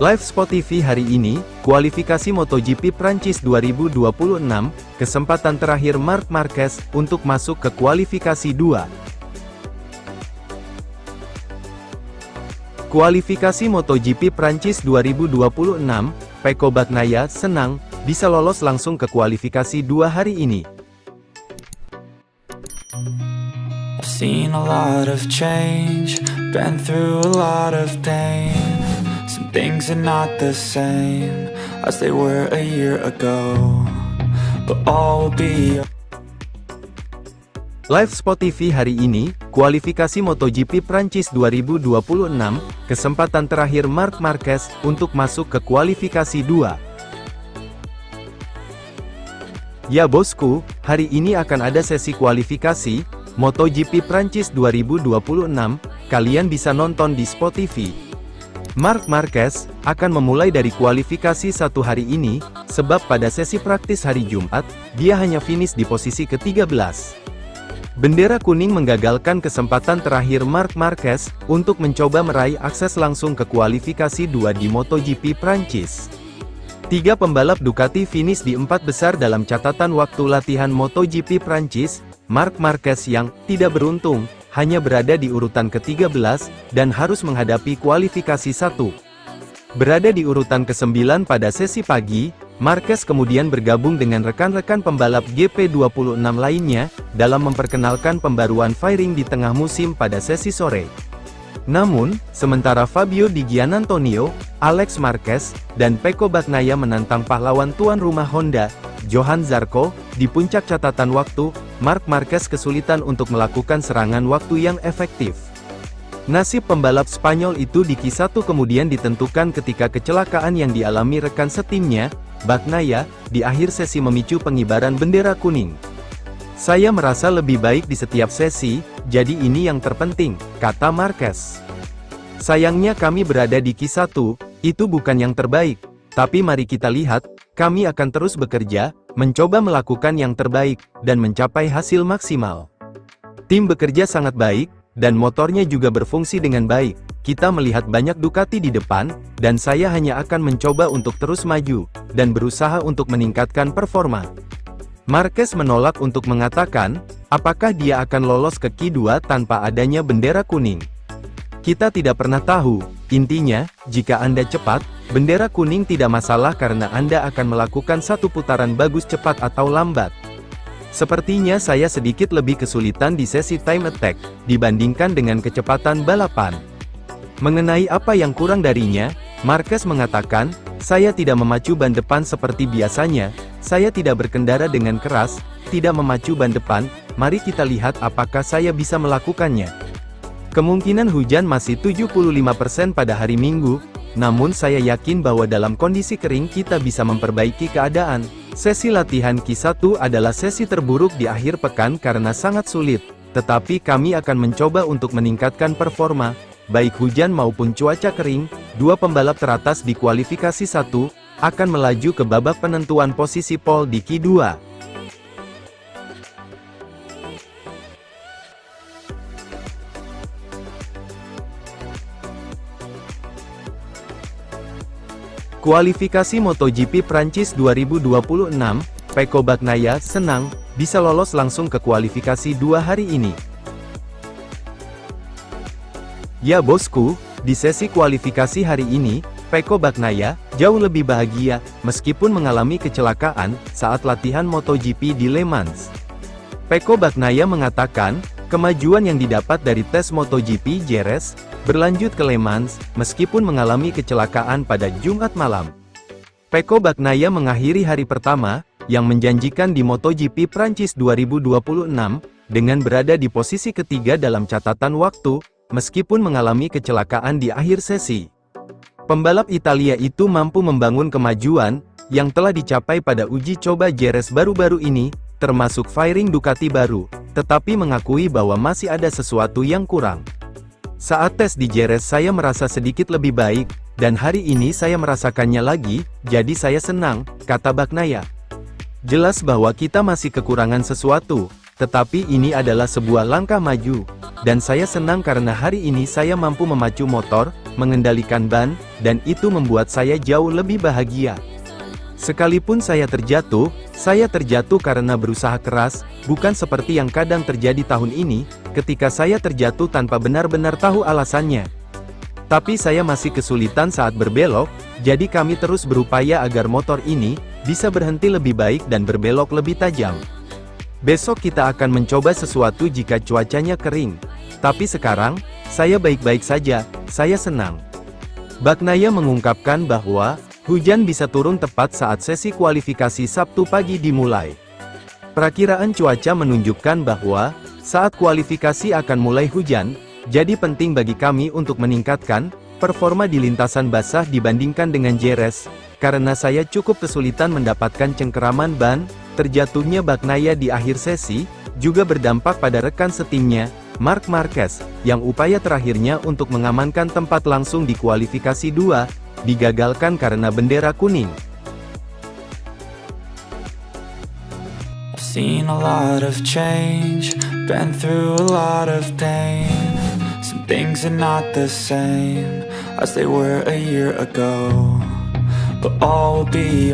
Live Sport TV hari ini, kualifikasi MotoGP Prancis 2026, kesempatan terakhir Marc Marquez untuk masuk ke kualifikasi 2. Kualifikasi MotoGP Prancis 2026, Pecco Bagnaia senang bisa lolos langsung ke kualifikasi 2 hari ini. I've seen a lot of change, been through a lot of pain. Some things are not the same as they were a year ago, but all will be Live Sport TV hari ini, kualifikasi MotoGP Prancis 2026, kesempatan terakhir Marc Marquez untuk masuk ke kualifikasi 2. Ya bosku, hari ini akan ada sesi kualifikasi MotoGP Prancis 2026, kalian bisa nonton di Sport TV. Marc Marquez akan memulai dari kualifikasi 1 hari ini, sebab pada sesi praktis hari Jumat, dia hanya finish di posisi ke-13. Bendera kuning menggagalkan kesempatan terakhir Marc Marquez untuk mencoba meraih akses langsung ke kualifikasi 2 di MotoGP Prancis. 3 pembalap Ducati finish di 4 besar dalam catatan waktu latihan MotoGP Prancis. Marc Marquez yang tidak beruntung, hanya berada di urutan ke-13, dan harus menghadapi kualifikasi 1. Berada di urutan ke-9 pada sesi pagi, Marquez kemudian bergabung dengan rekan-rekan pembalap GP26 lainnya, dalam memperkenalkan pembaruan fairing di tengah musim pada sesi sore. Namun, sementara Fabio Di Giannantonio, Alex Marquez, dan Pecco Bagnaia menantang pahlawan tuan rumah Honda, Johann Zarco, di puncak catatan waktu, Marc Marquez kesulitan untuk melakukan serangan waktu yang efektif. Nasib pembalap Spanyol itu di Q1 kemudian ditentukan ketika kecelakaan yang dialami rekan setimnya, Bagnaia, di akhir sesi memicu pengibaran bendera kuning. Saya merasa lebih baik di setiap sesi, jadi ini yang terpenting, kata Marquez. Sayangnya kami berada di Q1, itu bukan yang terbaik, tapi mari kita lihat, kami akan terus bekerja, mencoba melakukan yang terbaik, dan mencapai hasil maksimal. Tim bekerja sangat baik, dan motornya juga berfungsi dengan baik. Kita melihat banyak Ducati di depan, dan saya hanya akan mencoba untuk terus maju, dan berusaha untuk meningkatkan performa. Marquez menolak untuk mengatakan, apakah dia akan lolos ke Q2 tanpa adanya bendera kuning. Kita tidak pernah tahu, intinya, jika Anda cepat, bendera kuning tidak masalah karena Anda akan melakukan satu putaran bagus cepat atau lambat. Sepertinya saya sedikit lebih kesulitan di sesi time attack, dibandingkan dengan kecepatan balapan. Mengenai apa yang kurang darinya, Marquez mengatakan, saya tidak memacu ban depan seperti biasanya, saya tidak berkendara dengan keras, tidak memacu ban depan, mari kita lihat apakah saya bisa melakukannya. Kemungkinan hujan masih 75% pada hari Minggu, namun saya yakin bahwa dalam kondisi kering kita bisa memperbaiki keadaan. Sesi latihan Q1 adalah sesi terburuk di akhir pekan karena sangat sulit, tetapi kami akan mencoba untuk meningkatkan performa, baik hujan maupun cuaca kering. 2 pembalap teratas di kualifikasi 1, akan melaju ke babak penentuan posisi pole di Q2. Kualifikasi MotoGP Prancis 2026, Pecco Bagnaia senang bisa lolos langsung ke kualifikasi 2 hari ini. Ya bosku, di sesi kualifikasi hari ini, Pecco Bagnaia jauh lebih bahagia meskipun mengalami kecelakaan saat latihan MotoGP di Le Mans. Pecco Bagnaia mengatakan, kemajuan yang didapat dari tes MotoGP Jerez berlanjut ke Le Mans, meskipun mengalami kecelakaan pada Jumat malam. Pecco Bagnaia mengakhiri hari pertama, yang menjanjikan di MotoGP Prancis 2026, dengan berada di posisi ketiga dalam catatan waktu, meskipun mengalami kecelakaan di akhir sesi. Pembalap Italia itu mampu membangun kemajuan, yang telah dicapai pada uji coba Jerez baru-baru ini, termasuk fairing Ducati baru, tetapi mengakui bahwa masih ada sesuatu yang kurang. Saat tes di Jerez saya merasa sedikit lebih baik, dan hari ini saya merasakannya lagi, jadi saya senang, kata Bagnaia. Jelas bahwa kita masih kekurangan sesuatu, tetapi ini adalah sebuah langkah maju, dan saya senang karena hari ini saya mampu memacu motor, mengendalikan ban, dan itu membuat saya jauh lebih bahagia. Sekalipun saya terjatuh karena berusaha keras, bukan seperti yang kadang terjadi tahun ini, ketika saya terjatuh tanpa benar-benar tahu alasannya. Tapi saya masih kesulitan saat berbelok, jadi kami terus berupaya agar motor ini bisa berhenti lebih baik dan berbelok lebih tajam. Besok kita akan mencoba sesuatu jika cuacanya kering. Tapi sekarang, saya baik-baik saja, saya senang. Bagnaia mengungkapkan bahwa hujan bisa turun tepat saat sesi kualifikasi Sabtu pagi dimulai. Perakiraan cuaca menunjukkan bahwa saat kualifikasi akan mulai hujan, jadi penting bagi kami untuk meningkatkan performa di lintasan basah dibandingkan dengan JRS, karena saya cukup kesulitan mendapatkan cengkeraman ban. Terjatuhnya Bagnaia di akhir sesi juga berdampak pada rekan setimnya, Marc Marquez, yang upaya terakhirnya untuk mengamankan tempat langsung di kualifikasi 2, digagalkan karena bendera kuning. I've seen a lot of change, been through a lot of pain. Some things are not the same as they were a year ago, but all will be